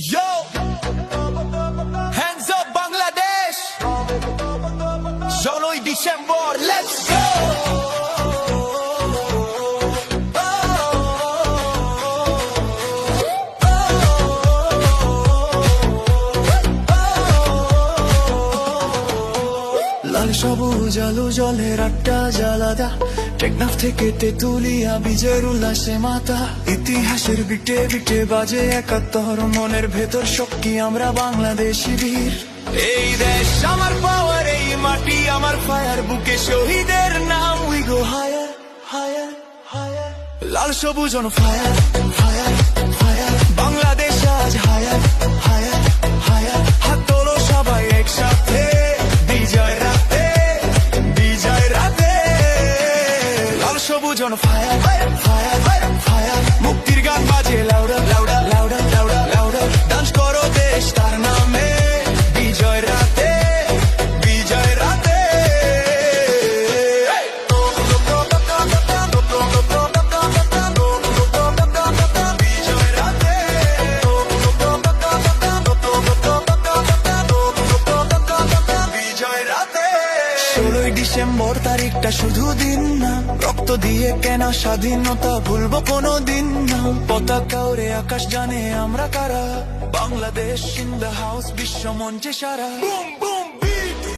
Yo, hands up Bangladesh. 16ই December, let's go. লাল সবুজ আলো জলের আটটা জ্বালাদা, টেকনাফ থেকে তেতুলিয়া বীজের উল্লাসে মাতা। ইতিহাসের বিটে বিটে বাজে ৭১, মনের ভেতর শক্তি, আমরা বাংলাদেশি বীর। এই দেশ আমার পাওয়ার, এই মাটি আমার ফায়ার, বুকে শহীদের নাম। We go higher higher higher, লাল সবুজ on fire fire fire. Bangladesh আজ হায়ার হায়ার হায়ার, হাত তোলো সবাই একসাথে, বিজয় রাতে বিজয় রাতে। লাল সবুজ অন ফায়ার ফায়ার ফায়ার, মুক্তির গান বাজে লাউডা লাউডা লাউডা লাউডা লাউডা। ডান্স করো দেশ তার নামে, বিজয় রাতে বিজয় রাতে। বিজয় রাতে, বিজয় রাতে। 16ই ডিসেম্বর তারিখটা শুধু দিন না, রক্ত দিয়ে কেনা স্বাধীনতা ভুলবো কোনো দিন না। পতাকা ওরে আকাশ জানে আমরা কারা, বাংলাদেশ ইন দ্য হাউস, বিশ্ব মঞ্চে সারা। Boom boom.